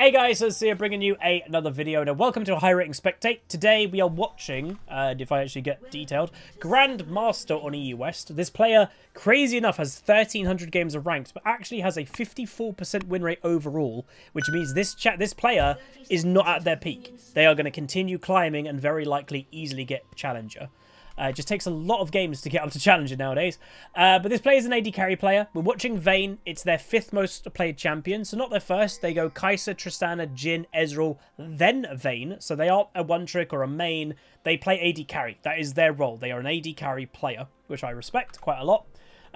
Hey guys, so here bringing you another video. Now, welcome to a high rating spectate. Today we are watching, if I actually get detailed, Grandmaster on EU West. This player, crazy enough, has 1,300 games of ranked, but actually has a 54% win rate overall, which means this player is not at their peak. They are going to continue climbing and very likely easily get Challenger. It just takes a lot of games to get up to Challenger nowadays. But this player is an AD carry player. We're watching VANYE. It's their 5th most played champion. So not their first. They go Kai'Sa, Tristana, Jhin, Ezreal, then VANYE. So they aren't a one-trick or a main. They play AD carry. That is their role. They are an AD carry player, which I respect quite a lot.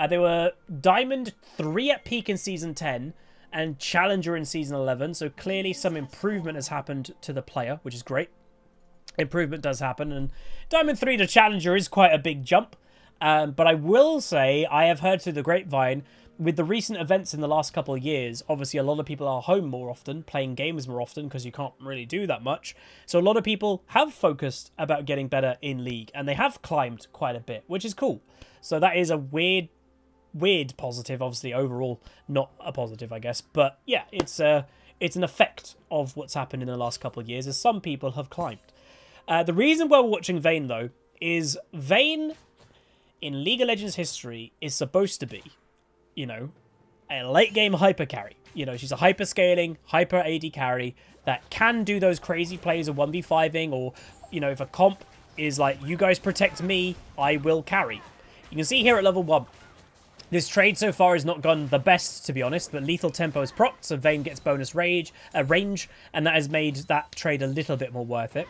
They were Diamond 3 at peak in Season 10 and Challenger in Season 11. So clearly some improvement has happened to the player, which is great. Improvement does happen, and Diamond 3 to Challenger is quite a big jump. But I will say, I have heard through the grapevine, with the recent events in the last couple of years, obviously a lot of people are home more often, playing games more often, because you can't really do that much. So a lot of people have focused about getting better in League, and they have climbed quite a bit, which is cool. So that is a weird positive, obviously overall not a positive, I guess. But yeah, it's an effect of what's happened in the last couple of years, as some people have climbed. The reason why we're watching VANYE, though, is VANYE, in League of Legends history, is supposed to be, you know, a late-game hyper carry. You know, she's a hyper-scaling, hyper AD carry that can do those crazy plays of 1v5ing, or, you know, if a comp is like, you guys protect me, I will carry. You can see here at level 1, this trade so far has not gone the best, to be honest, but lethal tempo is procced, so VANYE gets bonus range, and that has made that trade a little bit more worth it.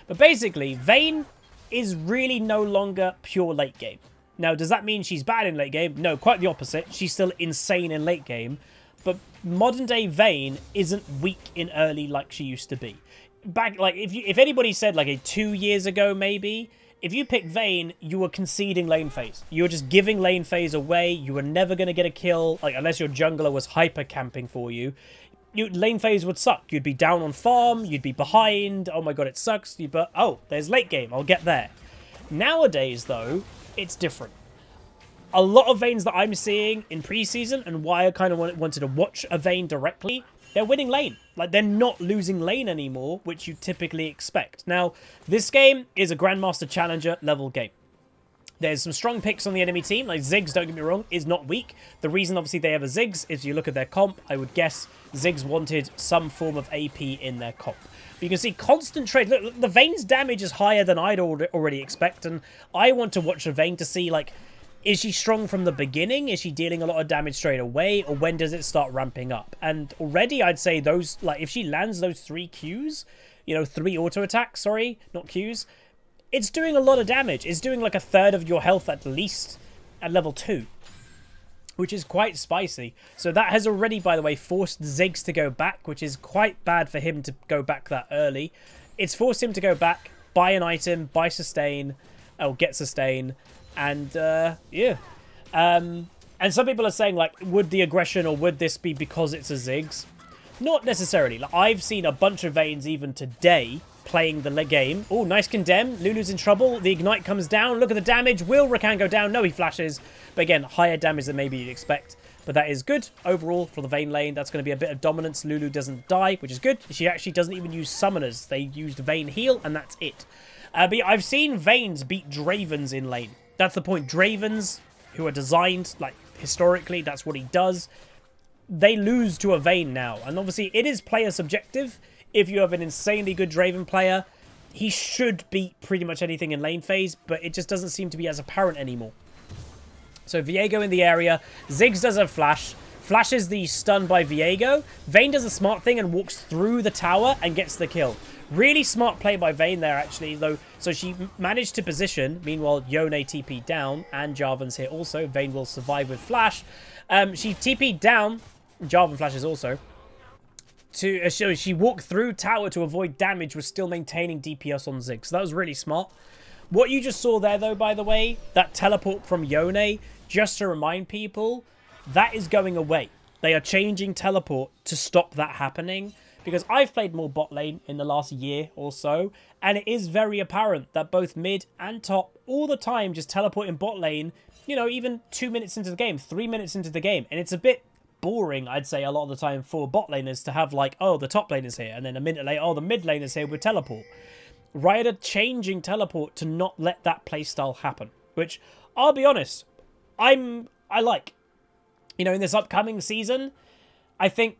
But basically, VANYE is really no longer pure late game. Now, does that mean she's bad in late game? No, quite the opposite. She's still insane in late game. But modern day VANYE isn't weak in early like she used to be. Back, like, if anybody said, like, 2 years ago, maybe, if you picked VANYE, you were conceding lane phase. You were just giving lane phase away. You were never going to get a kill, like, unless your jungler was hyper camping for you. Lane phase would suck. You'd be down on farm, you'd be behind, oh my god, it sucks, but oh, there's late game, I'll get there. Nowadays, though, it's different. A lot of VANYEs that I'm seeing in preseason, and why I kind of wanted to watch a VANYE directly, they're winning lane. Like, they're not losing lane anymore, which you typically expect. Now, this game is a Grandmaster Challenger level game. There's some strong picks on the enemy team, like Ziggs, don't get me wrong, is not weak. The reason, obviously, they have a Ziggs, if you look at their comp, I would guess Ziggs wanted some form of AP in their comp. But you can see constant trade. Look, the VANYE's damage is higher than I'd already expect, and I want to watch a VANYE to see, like, is she strong from the beginning? Is she dealing a lot of damage straight away? Or when does it start ramping up? And already, I'd say those, like, if she lands those 3 Qs, you know, 3 auto attacks, sorry, not Qs, it's doing a lot of damage. It's doing like 1/3 of your health at least at level 2, which is quite spicy. So that has already, by the way, forced Ziggs to go back, which is quite bad for him to go back that early. It's forced him to go back, buy an item, buy sustain, or get sustain, and yeah. And some people are saying, like, would the aggression, or would this be because it's a Ziggs? Not necessarily. Like, I've seen a bunch of VANYEs even today playing the game. Oh, nice condemn. Lulu's in trouble. The ignite comes down. Look at the damage. Will Rakan go down? No, he flashes. But again, higher damage than maybe you'd expect. But that is good overall for the VANYE lane. That's going to be a bit of dominance. Lulu doesn't die, which is good. She actually doesn't even use summoners. They used VANYE heal, and that's it. But I've seen VANYEs beat Dravens in lane. That's the point. Dravens, who are designed, like, historically, that's what he does. They lose to a VANYE now. And obviously, it is player subjective. If you have an insanely good Draven player, he should beat pretty much anything in lane phase, but it just doesn't seem to be as apparent anymore. So Viego in the area. Ziggs does a flash. Flashes the stun by Viego. VANYE does a smart thing and walks through the tower and gets the kill. Really smart play by VANYE there, actually, though. So she managed to position. Meanwhile, Yone TP'd down, and Jarvan's here also. VANYE will survive with flash. She TP'd down. Jarvan flashes also. So she walked through tower to avoid damage, was still maintaining DPS on Ziggs. So that was really smart. What you just saw there, though, by the way, that teleport from Yone, just to remind people, that is going away. They are changing teleport to stop that happening, because I've played more bot lane in the last year or so, and it is very apparent that both mid and top all the time just teleport in bot lane, you know, even 2 minutes into the game, 3 minutes into the game, and it's a bit boring, I'd say, a lot of the time for bot laners to have like, oh, the top lane is here, and then a minute later, oh, the mid lane is here with teleport. Riot are changing teleport to not let that playstyle happen, which, I'll be honest, I like. You know, in this upcoming season, I think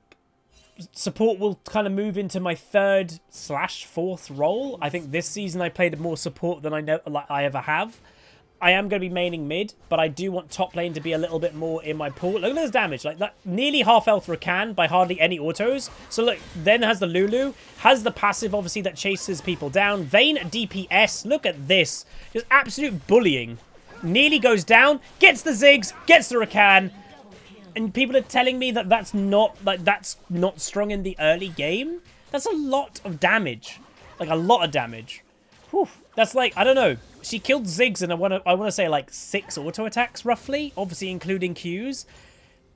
support will kind of move into my 3rd/4th role. I think this season I played more support than I ever have. I am going to be maining mid, but I do want top lane to be a little bit more in my pool. Look at this damage. Like that, nearly half health Rakan by hardly any autos. So look, then has the Lulu. Has the passive, obviously, that chases people down. Vayne DPS. Look at this. Just absolute bullying. Nearly goes down. Gets the Ziggs. Gets the Rakan. And people are telling me that that's not strong in the early game. That's a lot of damage. Like, a lot of damage. Whew. That's like, I don't know. She killed Ziggs in, I want to say, like, 6 auto attacks, roughly. Obviously, including Qs.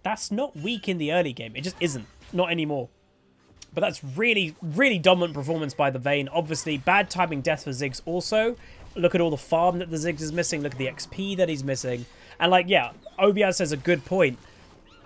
That's not weak in the early game. It just isn't. Not anymore. But that's really, really dominant performance by the Vayne. Obviously, bad timing death for Ziggs also. Look at all the farm that the Ziggs is missing. Look at the XP that he's missing. And, like, yeah, Obiaz says a good point.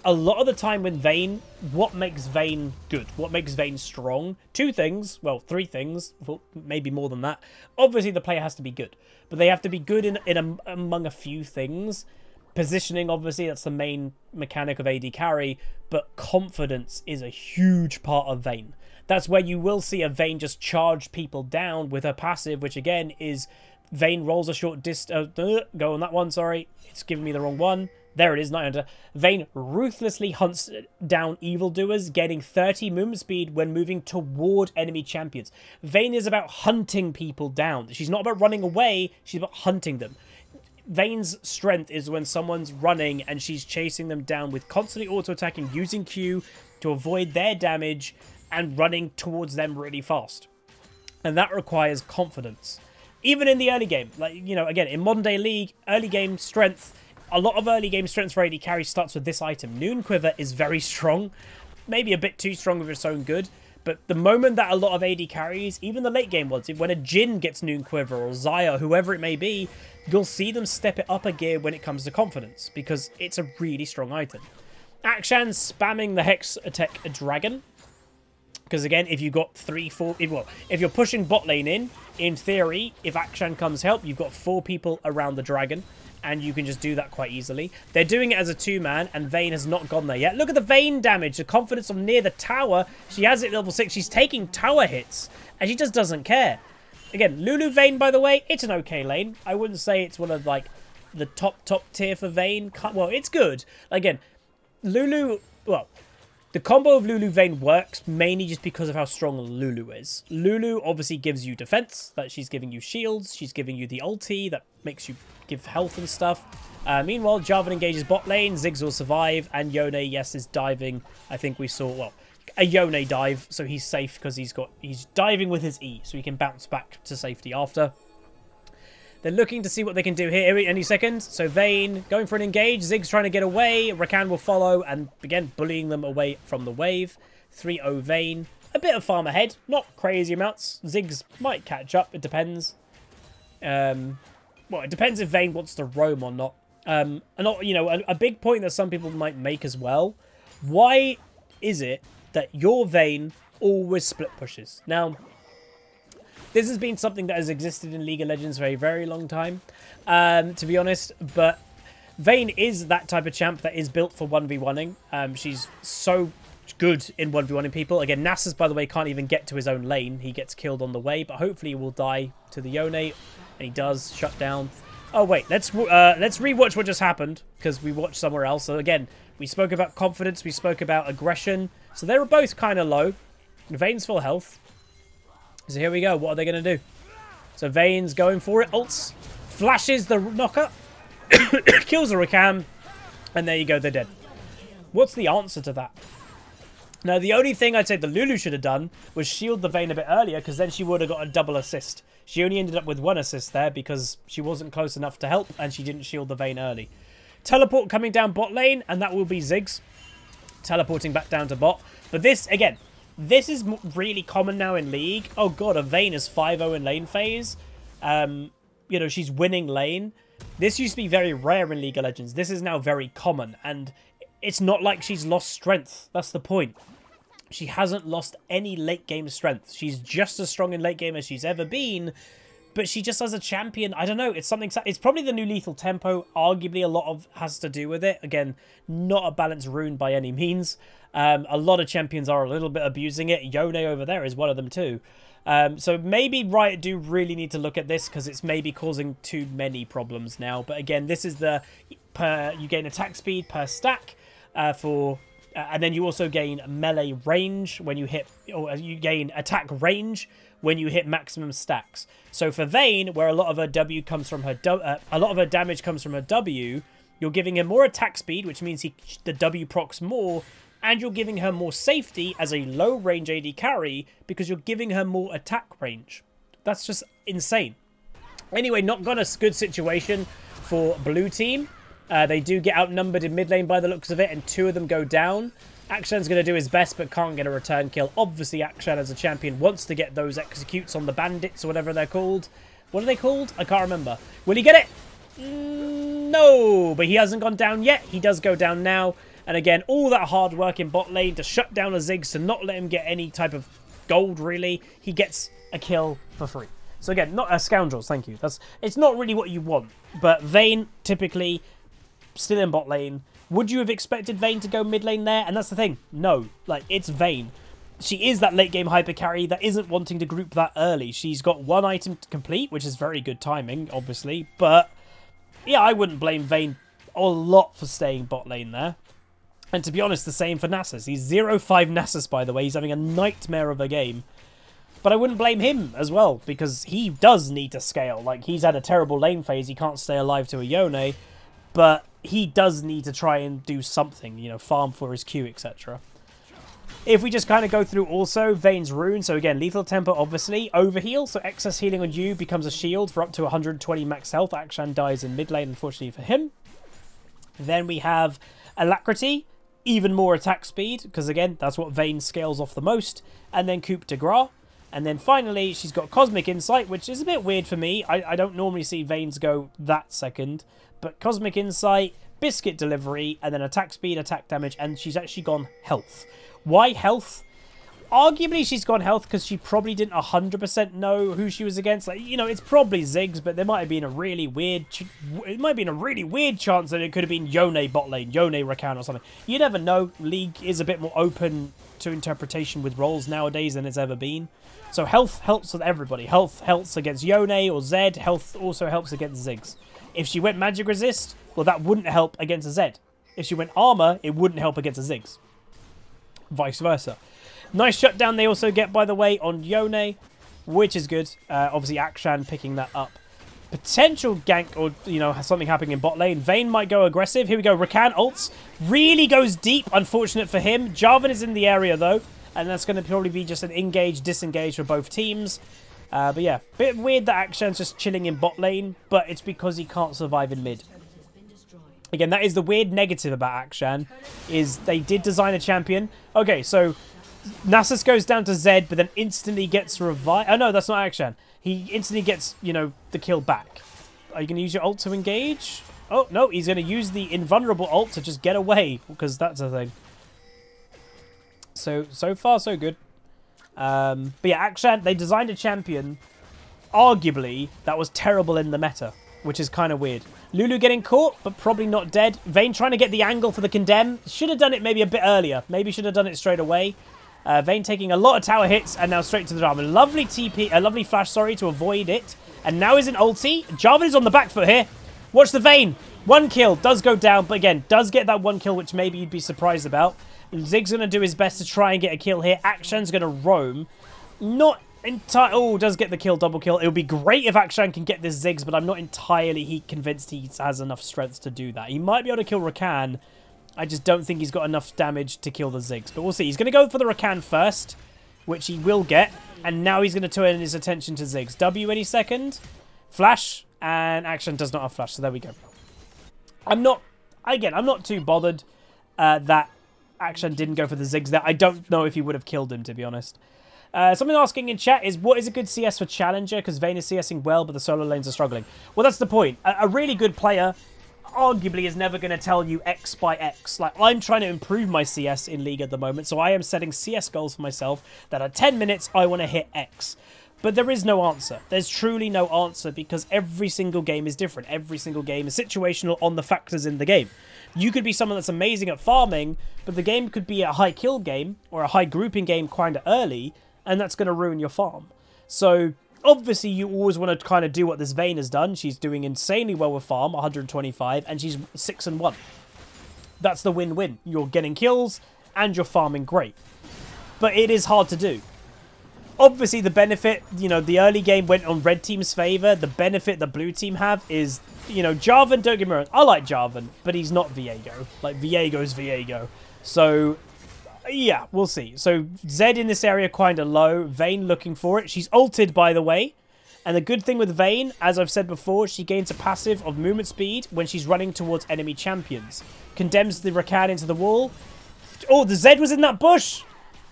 A lot of the time when Vayne, what makes Vayne good? What makes Vayne strong? 2 things. Well, 3 things. Well, maybe more than that. Obviously, the player has to be good. But they have to be good among a few things. Positioning, obviously, that's the main mechanic of AD carry. But confidence is a huge part of Vayne. That's where you will see a Vayne just charge people down with her passive, which, again, is Vayne rolls a short distance. Go on that one, sorry. It's giving me the wrong one. There it is, 900. Vayne ruthlessly hunts down evildoers, getting 30 movement speed when moving toward enemy champions. Vayne is about hunting people down. She's not about running away, she's about hunting them. Vayne's strength is when someone's running and she's chasing them down with constantly auto-attacking, using Q to avoid their damage and running towards them really fast. And that requires confidence. Even in the early game, like, you know, again, in modern day League, early game strength, a lot of early game strength for AD carry starts with this item. Noon Quiver is very strong. Maybe a bit too strong of its own good. But the moment that a lot of AD carries, even the late game ones, when a Jhin gets Noon Quiver or Xayah, whoever it may be, you'll see them step it up a gear when it comes to confidence. Because it's a really strong item. Akshan spamming the Hex Attack Dragon. Because again, if you've got 3-4... if you're pushing bot lane in theory, if Akshan comes help, you've got 4 people around the dragon. And you can just do that quite easily. They're doing it as a 2-man, and Vayne has not gone there yet. Look at the Vayne damage. The confidence on near the tower. She has it at level 6. She's taking tower hits, and she just doesn't care. Again, Lulu Vayne, by the way, it's an okay lane. I wouldn't say it's one of, like, the top tier for Vayne. Well, it's good. Again, Lulu... Well, the combo of Lulu Vayne works mainly just because of how strong Lulu is. Lulu obviously gives you defense, that she's giving you shields, she's giving you the ulti that makes you give health and stuff. Meanwhile, Jarvan engages bot lane, Ziggs will survive, and Yone, yes, is diving. I think we saw, well, a Yone dive, so he's safe because he's diving with his E, so he can bounce back to safety after. They're looking to see what they can do here any second. So Vayne going for an engage. Ziggs trying to get away. Rakan will follow and again bullying them away from the wave. 3-0 Vayne. A bit of farm ahead. Not crazy amounts. Ziggs might catch up. It depends. Well, it depends if Vayne wants to roam or not. And you know, a big point that some people might make as well. Why is it that your Vayne always split pushes? Now, this has been something that has existed in League of Legends for a very long time, to be honest. But Vayne is that type of champ that is built for 1v1ing. She's so good in 1v1ing people. Again, Nasus, by the way, can't even get to his own lane. He gets killed on the way, but hopefully he will die to the Yone. And he does, shut down. Oh, wait, let's rewatch what just happened, because we watched somewhere else. So again, we spoke about confidence, we spoke about aggression. So they were both kind of low. Vayne's full health. So here we go. What are they going to do? So Vayne's going for it. Ults. Flashes the knocker. Kills the Rakan. And there you go. They're dead. What's the answer to that? Now, the only thing I'd say the Lulu should have done was shield the Vayne a bit earlier, because then she would have got a double assist. She only ended up with 1 assist there because she wasn't close enough to help and she didn't shield the Vayne early. Teleport coming down bot lane, and that will be Ziggs teleporting back down to bot. But this, again... This is really common now in League. Oh god, a Vayne is 5-0 in lane phase. You know, she's winning lane. This used to be very rare in League of Legends. This is now very common. And it's not like she's lost strength. That's the point. She hasn't lost any late game strength. She's just as strong in late game as she's ever been. But she just as a champion, I don't know, it's something... It's probably the new lethal tempo. Arguably, a lot of has to do with it. Again, not a balanced rune by any means. A lot of champions are a little bit abusing it. Yone over there is one of them too. So maybe Riot do really need to look at this because it's maybe causing too many problems now. But again, this is the... you gain attack speed per stack for... and then you also gain melee range when you hit... Or you gain attack range when you hit maximum stacks. So for Vayne, where a lot of her W comes from her a lot of her damage comes from her W, you're giving her more attack speed, which means the W procs more, and you're giving her more safety as a low range AD carry because you're giving her more attack range. That's just insane. Anyway, not got a good situation for blue team. They do get outnumbered in mid lane by the looks of it, and 2 of them go down. Akshan's going to do his best, but can't get a return kill. Obviously, Akshan as a champion wants to get those executes on the bandits or whatever they're called. What are they called? I can't remember. Will he get it? No, but he hasn't gone down yet. He does go down now. And again, all that hard work in bot lane to shut down a Ziggs, to not let him get any type of gold, really. He gets a kill for free. So again, not scoundrels, thank you. It's not really what you want. But Vayne, typically, still in bot lane. Would you have expected Vayne to go mid lane there? And that's the thing. No. Like, it's Vayne. She is that late game hyper carry that isn't wanting to group that early. She's got 1 item to complete, which is very good timing, obviously. But, yeah, I wouldn't blame Vayne a lot for staying bot lane there. And to be honest, the same for Nasus. He's 0-5 Nasus, by the way. He's having a nightmare of a game. But I wouldn't blame him as well, because he does need to scale. Like, he's had a terrible lane phase. He can't stay alive to a Yone. But he does need to try and do something, you know, farm for his Q, etc. If we just kind of go through also Vayne's rune, so again, lethal tempo, obviously, overheal, so excess healing on you becomes a shield for up to 120 max health. Akshan dies in mid lane, unfortunately for him. Then we have alacrity, even more attack speed, because again, that's what Vayne scales off the most. And then coup de grace. And then finally, she's got Cosmic Insight, which is a bit weird for me. I don't normally see Vayne's go that second. But Cosmic Insight, Biscuit Delivery, and then attack speed, attack damage, and she's actually gone health. Why health? Arguably, she's gone health because she probably didn't 100% know who she was against. Like, you know, it's probably Ziggs, but there might have been a really weird... It might have been a really weird chance that it could have been Yone bot lane, Yone Rakan or something. You never know. League is a bit more open to interpretation with roles nowadays than it's ever been. So health helps with everybody. Health helps against Yone or Zed. Health also helps against Ziggs. If she went magic resist, well, that wouldn't help against a Zed. If she went armor, it wouldn't help against a Ziggs. Vice versa. Nice shutdown they also get, by the way, on Yone, which is good. Obviously, Akshan picking that up. Potential gank or, you know, something happening in bot lane. Vayne might go aggressive. Here we go. Rakan ults. Really goes deep. Unfortunate for him. Jarvan is in the area, though. And that's going to probably be just an engage, disengage for both teams. But yeah, bit weird that Akshan's just chilling in bot lane, but it's because he can't survive in mid. Again, that is the weird negative about Akshan, is they did design a champion. Okay, so Nasus goes down to Zed, but then instantly gets revived. Oh no, that's not Akshan. He instantly gets, you know, the kill back. Are you going to use your ult to engage? Oh, no, he's going to use the invulnerable ult to just get away, because that's a thing. So far, so good. But yeah, Akshan, they designed a champion, arguably, that was terrible in the meta, which is kind of weird. Lulu getting caught, but probably not dead. Vayne trying to get the angle for the condemn. Should have done it maybe a bit earlier. Maybe should have done it straight away. Vayne taking a lot of tower hits, and now straight to the Jarvan. Lovely TP, a lovely flash, sorry, to avoid it. And now is an ulti. Jarvan is on the back foot here. Watch the Vayne. 1 kill, does go down, but again, does get that 1 kill, which maybe you'd be surprised about. Ziggs going to do his best to try and get a kill here. Akshan's going to roam. Not entirely... Oh, does get the kill, double kill. It would be great if Akshan can get this Ziggs, but I'm not entirely convinced he has enough strength to do that. He might be able to kill Rakan. I just don't think he's got enough damage to kill the Ziggs. But we'll see. He's going to go for the Rakan first, which he will get. And now he's going to turn his attention to Ziggs. W any second. Flash. And Akshan does not have flash, so there we go. I'm not too bothered that Akshan didn't go for the Ziggs there. I don't know if he would have killed him, to be honest. Something asking in chat is, what is a good CS for Challenger? Because Vayne is CSing well, but the solo lanes are struggling. Well, that's the point. A really good player arguably is never going to tell you X by X. Like, I'm trying to improve my CS in League at the moment, so I am setting CS goals for myself that at 10 minutes I want to hit X. But there is no answer. There's truly no answer because every single game is different. Every single game is situational on the factors in the game. You could be someone that's amazing at farming, but the game could be a high kill game or a high grouping game kind of early, and that's going to ruin your farm. So obviously you always want to kind of do what this Vayne has done. She's doing insanely well with farm, 125, and she's 6-1. That's the win-win. You're getting kills and you're farming great. But it is hard to do. Obviously, the benefit, you know, the early game went on red team's favour. The benefit the blue team have is, you know, Jarvan, don't get me wrong, I like Jarvan, but he's not Viego. Like, Viego's Viego. So, yeah, we'll see. So, Zed in this area kind of low. Vayne looking for it. She's ulted, by the way. And the good thing with Vayne, as I've said before, she gains a passive of movement speed when she's running towards enemy champions. Condemns the Rakan into the wall. Oh, the Zed was in that bush!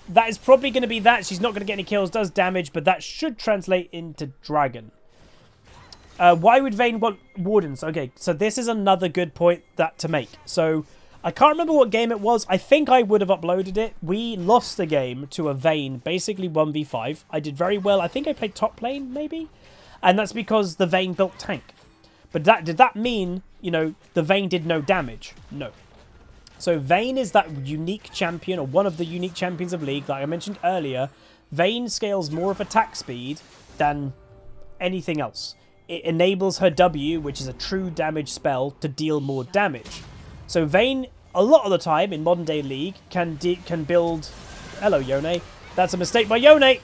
That is probably going to be that. She's not going to get any kills, does damage, but that should translate into Dragon. Why would Vayne want Wardens? Okay, so this is another good point to make. So, I can't remember what game it was. I think I would have uploaded it. We lost the game to a Vayne, basically 1v5. I did very well. I think I played top lane, maybe? And that's because the Vayne built tank. But did that mean, you know, the Vayne did no damage? No. So Vayne is that unique champion, or one of the unique champions of League, like I mentioned earlier. Vayne scales more of attack speed than anything else. It enables her W, which is a true damage spell, to deal more damage. So Vayne, a lot of the time in modern day League, can build... Hello, Yone. That's a mistake by Yone.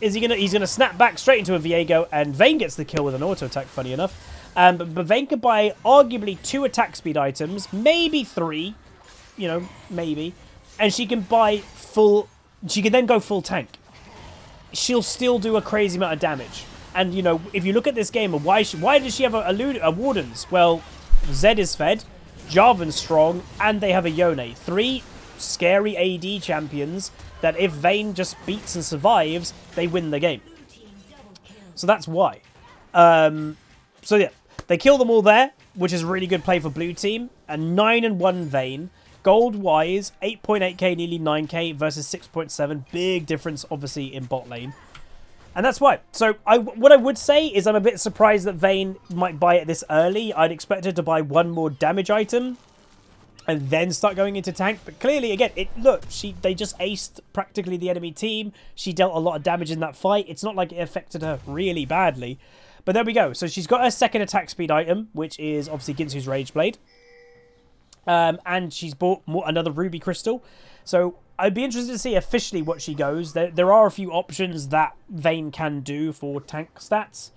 Is he gonna? He's gonna snap back straight into a Viego, and Vayne gets the kill with an auto attack. Funny enough, but Vayne can buy arguably 2 attack speed items, maybe 3. You know, maybe. And she can buy full... She can then go full tank. She'll still do a crazy amount of damage. And, you know, if you look at this game, why does she have a Wardens? Well, Zed is fed, Jarvan's strong, and they have a Yone. 3 scary AD champions that if Vayne just beats and survives, they win the game. So that's why. So, yeah. They kill them all there, which is a really good play for blue team. A 9-1 Vayne. Gold-wise, 8.8k, nearly 9k versus 6.7. Big difference, obviously, in bot lane. And that's why. So, what I would say is I'm a bit surprised that Vayne might buy it this early. I'd expect her to buy 1 more damage item and then start going into tank. But clearly, again, they just aced practically the enemy team. She dealt a lot of damage in that fight. It's not like it affected her really badly. But there we go. So, she's got her second attack speed item, which is obviously Ginsu's Rage Blade. And she's bought another Ruby Crystal. So I'd be interested to see officially what she goes. There are a few options that Vayne can do for tank stats.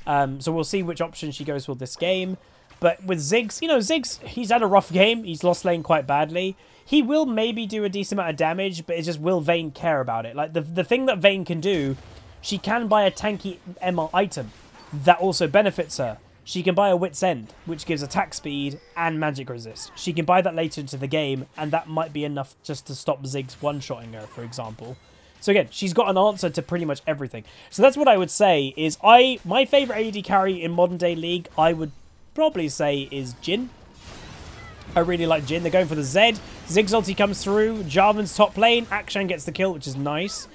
So we'll see which option she goes for this game. But with Ziggs, you know, Ziggs, he's had a rough game. He's lost lane quite badly. He will maybe do a decent amount of damage, but it's just, will Vayne care about it? Like, the thing that Vayne can do, she can buy a tanky MR item that also benefits her. She can buy a Wit's End, which gives attack speed and magic resist. She can buy that later into the game, and that might be enough just to stop Ziggs one-shotting her, for example. So again, she's got an answer to pretty much everything. So that's what I would say is my favourite AD carry in modern day League, I would probably say is Jhin. I really like Jhin. They're going for the Zed. Ziggs ulti comes through. Jarvan's top lane. Akshan gets the kill, which is nice.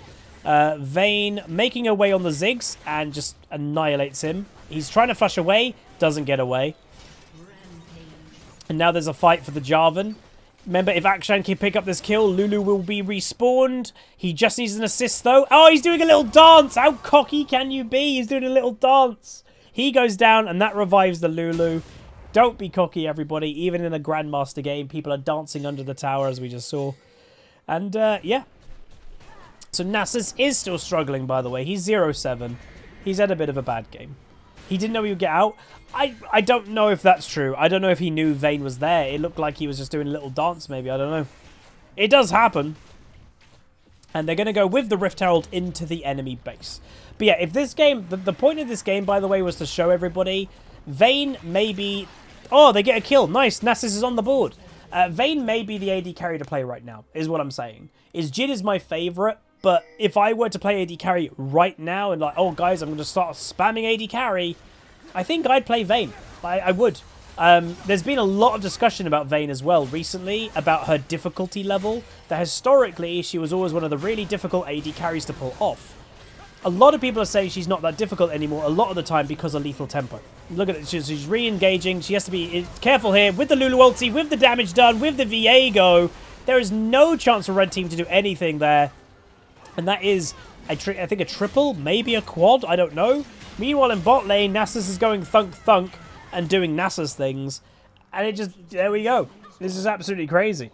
Vayne making her way on the Ziggs and just annihilates him. He's trying to flush away, doesn't get away. And now there's a fight for the Jarvan. Remember, if Akshan can pick up this kill, Lulu will be respawned. He just needs an assist, though. Oh, he's doing a little dance. How cocky can you be? He's doing a little dance. He goes down, and that revives the Lulu. Don't be cocky, everybody. Even in a Grandmaster game, people are dancing under the tower, as we just saw. And, yeah. So Nasus is still struggling, by the way. He's 0-7. He's had a bit of a bad game. He didn't know he would get out. I don't know if that's true. I don't know if he knew Vayne was there. It looked like he was just doing a little dance, maybe. I don't know. It does happen. And they're going to go with the Rift Herald into the enemy base. But yeah, if this game... The point of this game, by the way, was to show everybody... Vayne may be... Oh, they get a kill. Nice. Nasus is on the board. Vayne may be the AD carry to play right now, is what I'm saying. Jhin is my favourite. But if I were to play AD carry right now and like, oh guys, I'm going to start spamming AD carry, I think I'd play Vayne. I would. There's been a lot of discussion about Vayne as well recently, about her difficulty level, that historically she was always one of the really difficult AD carries to pull off. A lot of people are saying she's not that difficult anymore a lot of the time because of lethal tempo. Look at it, she's re-engaging, she has to be careful here with the Lulu ulti, with the damage done, with the Viego. There is no chance for red team to do anything there. And that is, I think, a triple, maybe a quad, I don't know. Meanwhile in bot lane, Nasus is going thunk and doing Nasus things. And it just, there we go. This is absolutely crazy.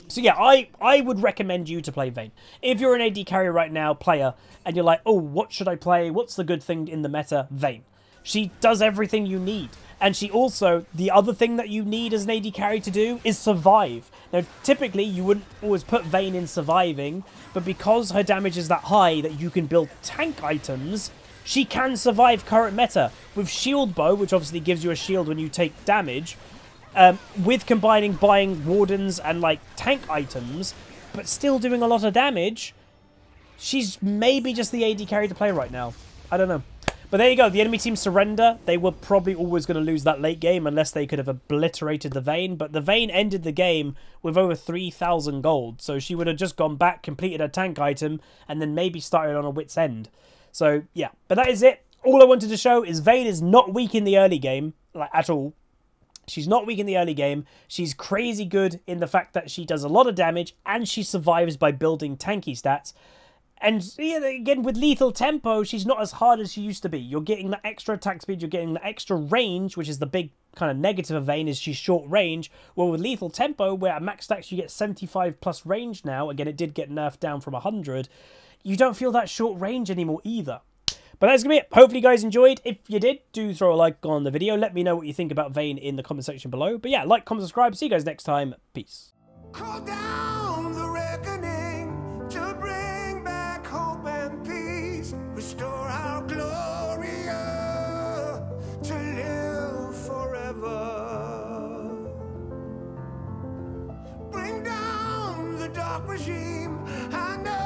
So yeah, I would recommend you to play Vayne. If you're an AD carrier right now, player, and you're like, oh, what should I play? What's the good thing in the meta? Vayne. She does everything you need. And she also, the other thing that you need as an AD carry to do is survive. Now, typically, you wouldn't always put Vayne in surviving, but because her damage is that high that you can build tank items, she can survive current meta. With Shield Bow, which obviously gives you a shield when you take damage, with combining buying wardens and like tank items, but still doing a lot of damage, she's maybe just the AD carry to play right now. I don't know. But there you go. The enemy team surrender. They were probably always going to lose that late game unless they could have obliterated the Vayne. But the Vayne ended the game with over 3,000 gold. So she would have just gone back, completed her tank item, and then maybe started on a wit's end. So yeah, but that is it. All I wanted to show is Vayne is not weak in the early game, like at all. She's not weak in the early game. She's crazy good in the fact that she does a lot of damage and she survives by building tanky stats. And yeah, again, with lethal tempo, she's not as hard as she used to be. You're getting the extra attack speed, you're getting the extra range, which is the big kind of negative of Vayne, is she's short range. Well, with lethal tempo, where at max stacks you get 75 plus range now, again, it did get nerfed down from 100, you don't feel that short range anymore either. But that's going to be it. Hopefully you guys enjoyed. If you did, do throw a like on the video. Let me know what you think about Vayne in the comment section below. But yeah, like, comment, subscribe. See you guys next time. Peace. Call down the reckoning to bring back hope and peace. Restore our glory to live forever. Bring down the dark regime. I know.